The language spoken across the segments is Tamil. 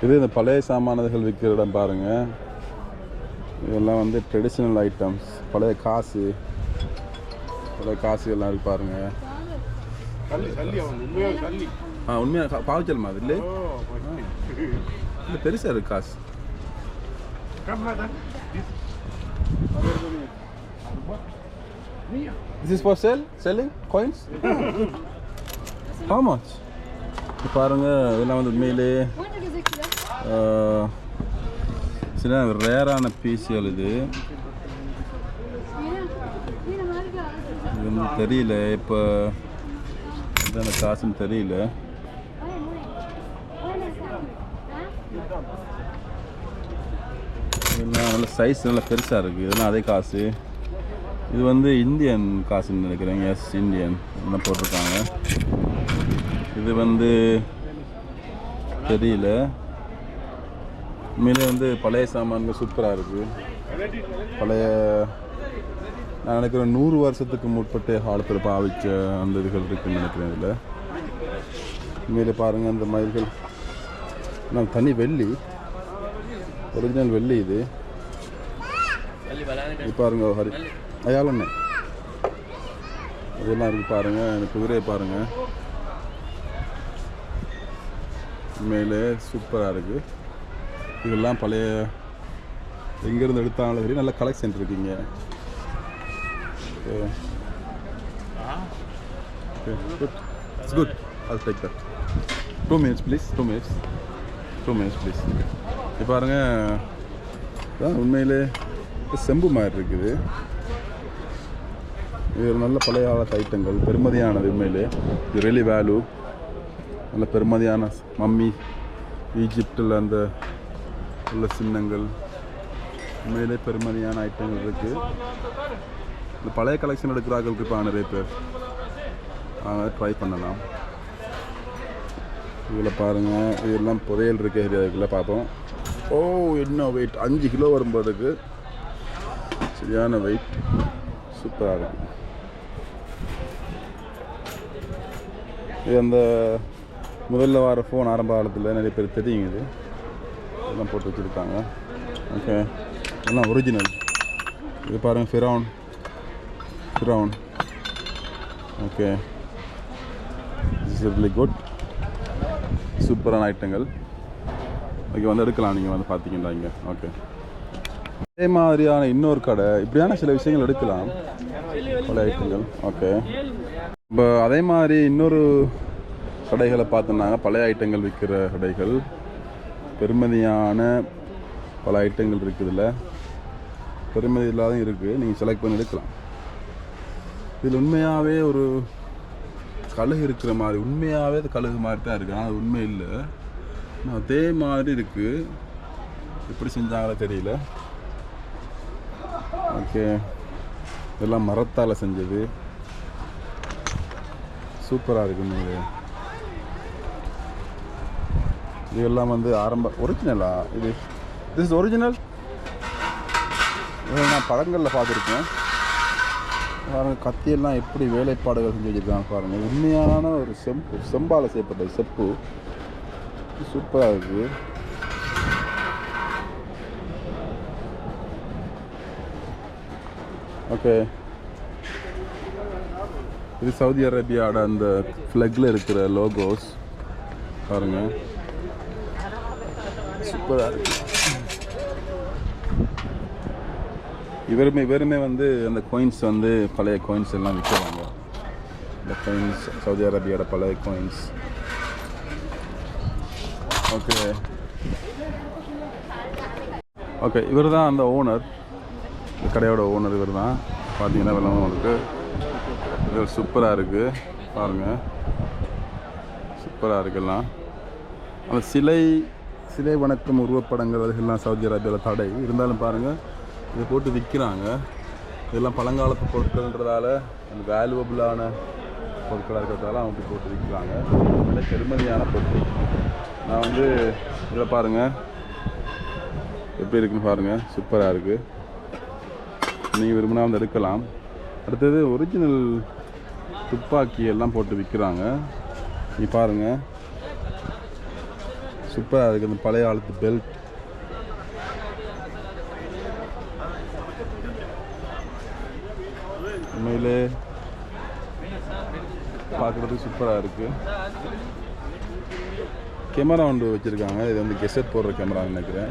இது இந்த பழைய சாமான்கள் விற்கிற இடம் பாருங்கள். இதெல்லாம் வந்து ட்ரெடிஷ்னல் ஐட்டம்ஸ், பழைய காசுகள்லாம் இருக்கு பாருங்கள். உண்மையாக பாவச்சல் மாதிரி இல்லை, இல்லை பெருசாக இருக்கு காசு. This is for selling coins? How much? பாருங்க, இதெல்லாம் வந்து உண்மையிலே சில ரேரான பீஸ்கள். இது வந்து தெரியல இப்போ என்ன காசுன்னு தெரியல. இதெல்லாம் நல்ல சைஸ் நல்லா பெருசாக இருக்குது. இதெல்லாம் அதே காசு. இது வந்து இந்தியன் காசுன்னு நினைக்கிறேன். எஸ், இந்தியன் என்ன போட்டிருக்காங்க. இது வந்து தெரியல. உண்மையிலே வந்து பழைய சாமான்கள் சூப்பராக இருக்குது. பழைய நான் நினைக்கிறேன் 100 வருஷத்துக்கு முற்பட்ட காலத்தில் பாவிச்ச அந்த இதுகள் இருக்குதுன்னு நினைக்கிறேன். இதில் உண்மையிலே பாருங்கள், அந்த மயில்கள் நான் தனி வெள்ளி, ஒரிஜினல் வெள்ளி. இது பாருங்க, ஹரி அயாலண்ணே இதெல்லாம் இருக்குது பாருங்கள். எனக்கு குதிரையை பாருங்கள், உண்மையிலே சூப்பராக இருக்குது. இதெல்லாம் பழைய எங்கேருந்து எடுத்தாலும் சரி, நல்ல கலெக்ஷன் இருக்குங்க. It's good. I'll take that. 2 minutes please. 2 minutes please. இப்போ பாருங்க, உண்மையிலே செம்பு மாதிரி இருக்குது. இது ஒரு நல்ல பழைய காலத்து ஐட்டங்கள், பெருமதியானது. உண்மையிலே இது ரியலி வேல்யூ. நல்ல பெருமதியான மம்மி, ஈஜிப்டில் அந்த உள்ள சின்னங்கள், உண்மையிலே பெருமதியான ஐட்டங்கள் இருக்குது. இந்த பழைய கலெக்ஷன் எடுக்கிறார்களுக்கு இப்போ நிறைய பேர் ட்ரை பண்ணலாம். இதில் பாருங்கள், இதெல்லாம் புதையல் இருக்க ஏரியாவுக்குள்ள பார்ப்போம். ஓ, என்ன வெயிட், 5 கிலோ வரும்போதுக்கு சரியான வெயிட், சூப்பராக இருக்குது. இது அந்த முதல்ல வர ஃபோன் ஆரம்ப காலத்தில் நிறைய பேர் தெரியுங்க. இதெல்லாம் போட்டு வச்சுருக்காங்க. ஓகே, இதெல்லாம் ஒரிஜினல். இது பாருங்கள், Firaun. Okay, this is really good. சூப்பரான ஐட்டங்கள். ஓகே, வந்து எடுக்கலாம் நீங்கள் வந்து பார்த்தீங்கன்னா இங்கே. ஓகே, அதே மாதிரியான இன்னொரு கடை, இப்படியான சில விஷயங்கள் எடுக்கலாம், பல ஐட்டங்கள். ஓகே, இப்போ அதே மாதிரி இன்னொரு கடைகளை பார்த்தோம்னாங்க, பழைய ஐட்டங்கள் விற்கிற கடைகள். பெருமதியான பல ஐட்டங்கள் இருக்குதுல்ல, பெருமதி இல்லாத இருக்குது. நீங்கள் செலக்ட் பண்ணி எடுக்கலாம். இதில் உண்மையாகவே ஒரு கழுகு இருக்கிற மாதிரி, உண்மையாகவே அது கழுகு மாதிரி தான் இருக்குது. ஆனால் அது உண்மை இல்லை, அதே மாதிரி இருக்குது. எப்படி செஞ்சாங்களோ தெரியல. ஓகே, இதெல்லாம் மரத்தால் செஞ்சது, சூப்பராக இருக்குது. நீங்கள் இதெல்லாம் வந்து ஒரிஜினலா? இது ஒரிஜினல். நான் படங்களில் பார்த்துருக்கேன். பாருங்கள், கத்தியெல்லாம் எப்படி வேலைப்பாடுகள் செஞ்சு வச்சுருக்காங்க பாருங்கள். உண்மையான ஒரு செம்பால் செய்யப்பட்ட செப்பு, சூப்பராக இருக்குது. ஓகே, இது சவுதி அரேபியாவோட அந்த ஃப்ளக்கில் இருக்கிற லோகோஸ் பாருங்கள், சூப்பராக இருக்குது. இவருமே வந்து அந்த காயின்ஸ் வந்து பழைய காயின்ஸ் எல்லாம் விற்கிறாங்க. இந்த காயின்ஸ் சவுதி அரேபியாவோட பழைய காயின்ஸ். ஓகே, இவர் தான் அந்த ஓனர், இந்த கடையோட ஓனர் இவர் தான். பார்த்தீங்கன்னா வெள்ளமும் இருக்குது. இது சூப்பராக இருக்குது பாருங்கள், சூப்பராக இருக்குல்லாம். அந்த சிலை வணக்கம் உருவப்படங்கள் அதுக்கெல்லாம் சவுதி அரேபியாவில் தடை இருந்தாலும் பாருங்கள், இதை போட்டு விற்கிறாங்க. இதெல்லாம் பழங்காலத்து பொருட்கள்ன்றதால, அந்த வேல்யூபிளான பொருட்களாக இருக்கிறதால அவங்க போட்டு விற்கிறாங்க. நல்ல பெருமதியான பொருட்கள். நான் வந்து இதில் பாருங்கள் எப்படி இருக்குன்னு பாருங்கள், சூப்பராக இருக்குது. நீங்கள் விரும்பினா வந்து எடுக்கலாம். அடுத்தது ஒரிஜினல் துப்பாக்கி எல்லாம் போட்டு விற்கிறாங்க. நீ பாருங்கள், சூப்பராக இருக்குது இந்த பழைய காலத்து பெல்ட். உண்மையிலே பார்க்குறதுக்கு சூப்பராக இருக்குது. கேமரா ஒன்று வச்சுருக்காங்க. இது வந்து கெசட் போடுற கேமரான்னு நினைக்கிறேன்.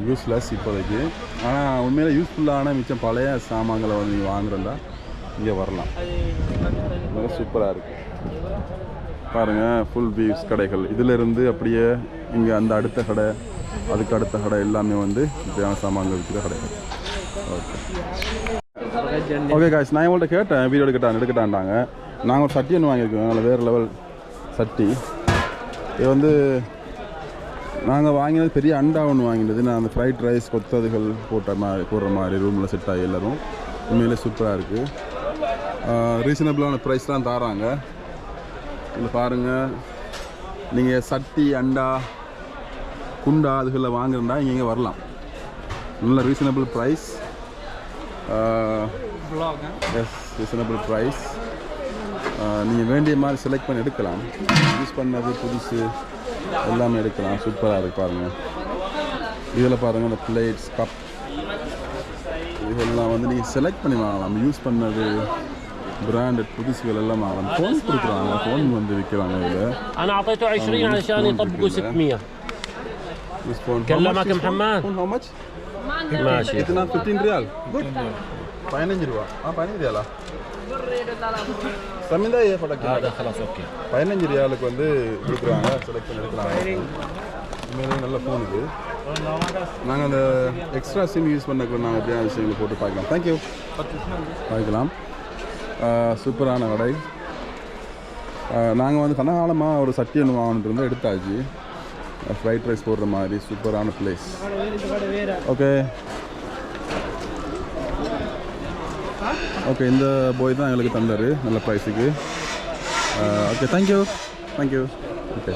யூஸ்லெஸ் இப்போதைக்கு. ஆனால் உண்மையிலே யூஸ்ஃபுல்லான மிச்சம் பழைய சாமான்களை வந்து நீங்கள் வாங்குறதா இங்கே வரலாம். சூப்பராக இருக்குது பாருங்கள். ஃபுல் வியூஸ் கடைகள் இதிலிருந்து அப்படியே இங்கே அந்த அடுத்த கடை, அதுக்கு அடுத்த கடை எல்லாமே வந்து இப்படியான சாமான்கள் விற்கிற கடைகள். ஓகே காய்ஸ், நான் இவங்கள்ட்ட கேட்டேன் வீடியோ எடுக்கட்டாண்டாங்க. நாங்கள் ஒரு சட்டி ஒன்று வாங்கியிருக்கோம். அதில் வேறு லெவல் சட்டி. இது வந்து நாங்கள் வாங்கினது பெரிய அண்டா ஒன்று வாங்கினது. நான் அந்த ஃப்ரைட் ரைஸ் கொத்ததுகள் போடுற மாதிரி ரூமில் செட் ஆகி எல்லோரும். உண்மையிலே சூப்பராக இருக்குது. ரீசனபிளான ப்ரைஸ்லாம் தராங்க. இதில் பாருங்கள், நீங்கள் சட்டி அண்டா குண்டா அதுகளில் வாங்குறா இங்கே வரலாம். நல்ல reasonable price. Yes, reasonable price. நீங்கள் வேண்டிய மாதிரி செலக்ட் பண்ணி எடுக்கலாம். யூஸ் பண்ணது புதுசு எல்லாமே எடுக்கலாம். சூப்பராக இருக்குது பாருங்கள். இதில் பாருங்கள் இந்த பிளேட்ஸ் கப் இதெல்லாம் வந்து நீங்கள் செலக்ட் பண்ணி வாங்கலாம். யூஸ் பண்ணது பிராண்டட் புதுசுகள் எல்லாம் வாங்கலாம். ஃபோன் கொடுக்குறாங்க, ஃபோன் வந்து விற்கிறாங்க. இதில் أنا أعطيته 20 علشان يطبقوا 600. كلمك محمد؟ How much? ماشي. कितना 15 रियाल? Good. 15 ரூபா. 15 ரியாலா? Chaminda A product. هذا خلاص اوكي. 15 ரியாலுக்கு வந்து கொடுக்குறாங்க. செலக்ட் பண்ணி எடுக்கலாம். உண்மையிலே நல்ல ஃபோன் இது. நாங்கள் அந்த எக்ஸ்ட்ரா சிம் யூஸ் பண்ணக்குள்ள நாங்கள் எப்படியான விஷயங்களை போட்டு பார்க்கலாம். தேங்க்யூ. பார்க்கலாம். சூப்பரான கடை. நாங்கள் வந்து கனகாலமாக ஒரு சட்டி ஒன்று வாங்கிட்டு இருந்தால் எடுத்தாச்சு. ஃப்ரைட் ரைஸ் போடுற மாதிரி சூப்பரான பிளேஸ். ஓகே ஓகே, இந்த போய் தான் எங்களுக்கு தந்தார் நல்ல ப்ரைஸுக்கு. Okay, thank you. ஓகே,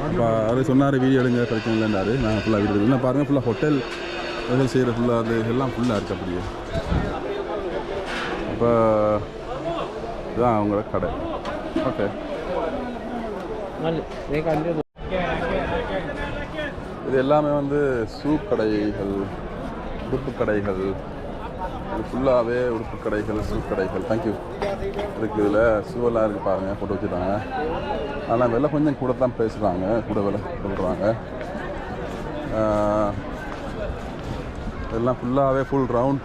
அப்போ அவர் சொன்னார் வீடியோ எடுங்க பிரச்சனை இல்லைன்றாரு. நாங்கள் ஃபுல்லாக வீடியோ எடுக்கலாம். பாருங்கள், ஃபுல்லாக ஹோட்டல் ஹோட்டல் செய்கிற ஃபுல்லாக அது எல்லாம் ஃபுல்லாக இருக்குது அப்படியே. அப்போ இதுதான் அவங்களோட கடை. ஓகே, இது எல்லாமே வந்து ஷூ கடைகள், உடுப்பு கடைகள். இது ஃபுல்லாகவே உடுப்பு கடைகள், ஷூ கடைகள். தேங்க்யூ. இருக்குது இதில் ஷூவெல்லாம் இருக்குது பாருங்கள், போட்டு வச்சுருக்காங்க. ஆனால் விலை கொஞ்சம் கூட தான் பேசுகிறாங்க, கூட விலை சொல்கிறாங்க. இதெல்லாம் ஃபுல்லாகவே ஃபுல் ரவுண்ட்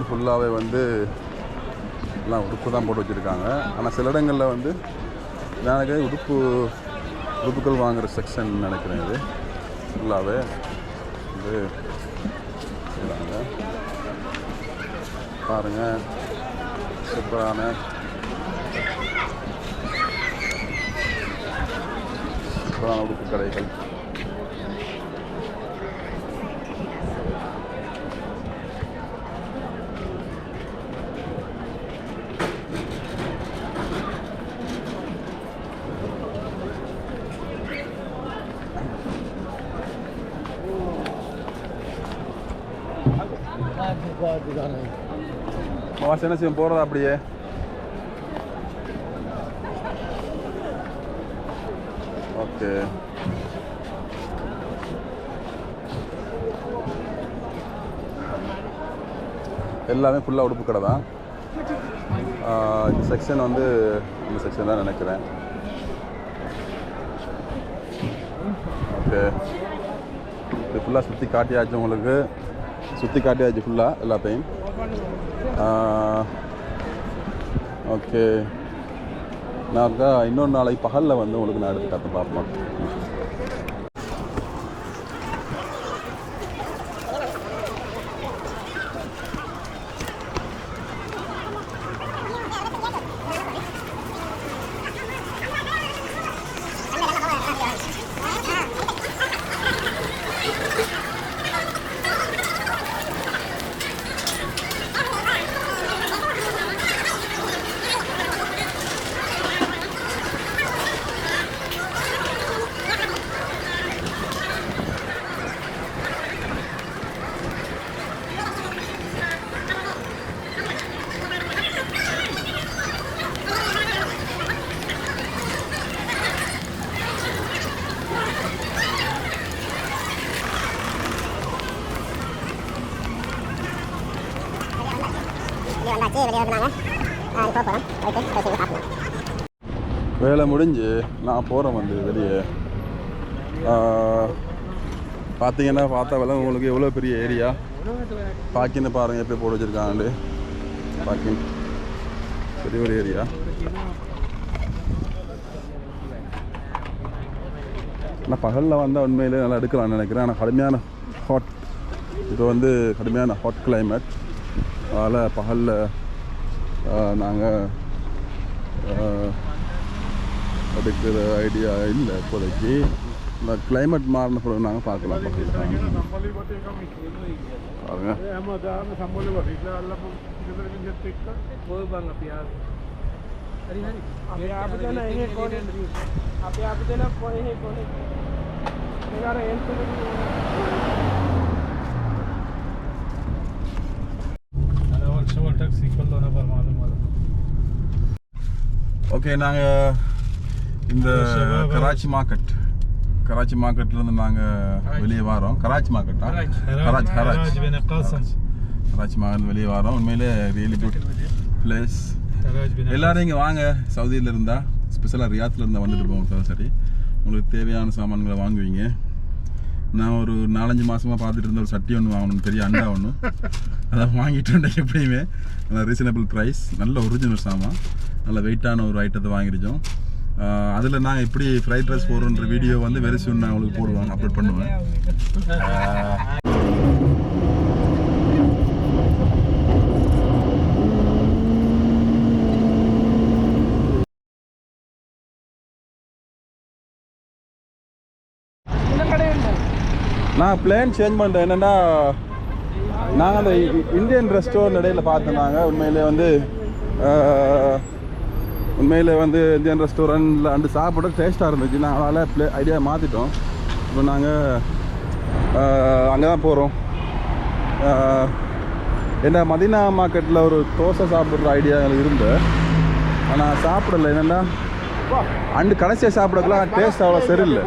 ஃபுல்லாகவே வந்து எல்லாம் உடுப்பு தான் போட்டு வச்சுருக்காங்க. ஆனால் சில இடங்களில் வந்து எனக்கு உடுப்புகள் வாங்குகிற செக்ஷன் நினைக்கிறேன். இது ஃபுல்லாகவே வந்து செய்கிறாங்க. பாருங்கள், சூப்பரான உடுப்பு கடைகள். மாசம் என்ன செய்யும் போகிறதா அப்படியே. ஓகே, எல்லாமே ஃபுல்லாக உடுப்பு கடை தான். இந்த செக்ஷன் வந்து இந்த செக்ஷன் தான் நினைக்கிறேன். ஓகே, இது ஃபுல்லாக சுற்றி காட்டியாச்சு உங்களுக்கு. ஃபுல்லாக எல்லாத்தையும். ஓகே, நான் இன்னொரு நாளைக்கு பகலில் வந்து உங்களுக்கு நான் எடுத்து காட்ட பார்ப்போம். வேலை முடிஞ்சு நான் போகிறேன் வந்து வெளியே. பார்த்தீங்கன்னா பார்த்தா வேலை உங்களுக்கு எவ்வளோ பெரிய ஏரியா. பார்க்கின்னு பாருங்கள் எப்படி போட்டு வச்சுருக்காங்க. பார்க்கிங் பெரிய ஒரு ஏரியா. நான் பகலில் வந்தால் உண்மையிலே நல்லா எடுக்கலாம்னு நினைக்கிறேன். ஆனால் கடுமையான ஹாட், இப்போ வந்து கடுமையான ஹாட் கிளைமேட். அதனால் பகலில் நாங்கள் எடுக்கிற ஐடியா இல்லை இப்போதைக்கு. இந்த கிளைமேட் மாறின பிறகு நாங்கள் பார்க்கலாம். ஓகே, நாங்கள் இந்த கராச்சி மார்க்கெட்லேருந்து நாங்கள் வெளியே வரோம். கராச்சி மார்க்கெட்டா? கராச்சி மார்க்கெட் வெளியே வரோம். உண்மையிலே ரியலி குட் பிளேஸ். எல்லோரும் இங்கே வாங்க. சவுதியில் இருந்தால், ஸ்பெஷலாக ரியாத்தில் இருந்தால் வந்துட்டு போவோம். சரி, உங்களுக்கு தேவையான சாமான்களை வாங்குவீங்க. நான் ஒரு 4-5 மாதமாக பார்த்துட்டு இருந்த ஒரு சட்டி ஒன்று வாங்கணும், பெரிய அண்டா ஒன்று. அதை வாங்கிட்டு வந்தேன். எப்படியுமே நல்ல ரீசனபிள் ப்ரைஸ், நல்ல ஒரிஜினல் சாமான், நல்ல வெயிட்டான ஒரு ஐட்டத்தை வாங்கிருச்சோம். அதில் நாங்கள் எப்படி ஃப்ரைட் ரைஸ் போடுறோன்ற வீடியோ வந்து வெரி சூன் நான் உங்களுக்கு போடுவாங்க, அப்லோட் பண்ணுவேன். நான் பிளான் சேஞ்ச் பண்ணுறேன். என்னென்னா, நாங்கள் அந்த இந்தியன் ரெஸ்டாரண்ட் இடையில் பார்த்தோம். நாங்கள் உண்மையில் வந்து இந்தியன் ரெஸ்டாரண்ட்டில் அண்டு சாப்பிட டேஸ்ட்டாக இருந்துச்சு. நான் அதனால் ஐடியா மாற்றிட்டோம். இப்போ நாங்கள் அங்கே தான் போகிறோம். என்ன மதீனா மார்க்கெட்டில் ஒரு தோசை சாப்பிட்ற ஐடியா எனக்கு இருந்தது. ஆனால் சாப்பிடல. என்னென்னா, அண்டு கடைசியாக சாப்பிடக்கலாம் டேஸ்ட் அவ்வளோ சரியில்லை.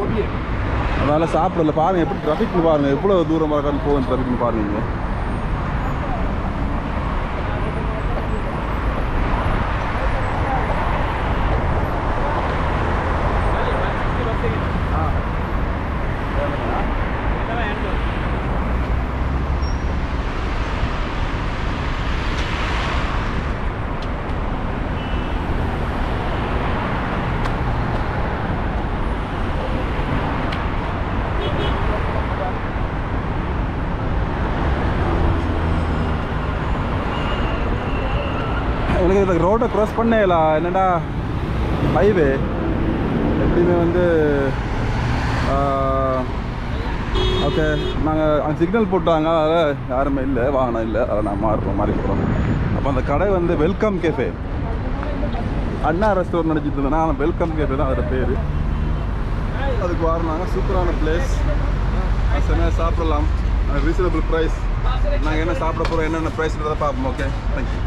அதனால் சாப்பிடல. பாருங்கள் எப்படி ட்ராஃபிக்னு பாருங்கள், எவ்வளோ தூரமாக இருக்கான்னு போகும் ட்ராஃபிக்னு பாருங்க. எனக்கு இந்த ரோட்டை க்ராஸ் பண்ணல. என்னடா ஹைவே எப்படியுமே வந்து ஓகே, நாங்கள் அங்கே சிக்னல் போட்டாங்க. அதில் யாருமே இல்லை, வாகனம் இல்லை. அதை நான் மாறி போகிறோம். அப்போ அந்த கடை வந்து வெல்கம் கேஃபே, அண்ணா ரெஸ்டாரண்ட் நினச்சிட்டு இருந்தேன்னா, ஆனால் வெல்கம் கேஃபே தான் அதோட பேர். அதுக்கு வாரினாங்க. சூப்பரான பிளேஸ், சாப்பிடலாம், ரீசனபிள் ப்ரைஸ். நாங்கள் என்ன சாப்பிட போகிறோம், என்னென்ன ப்ரைஸ்ன்றதை பார்ப்போம். Okay, thank you.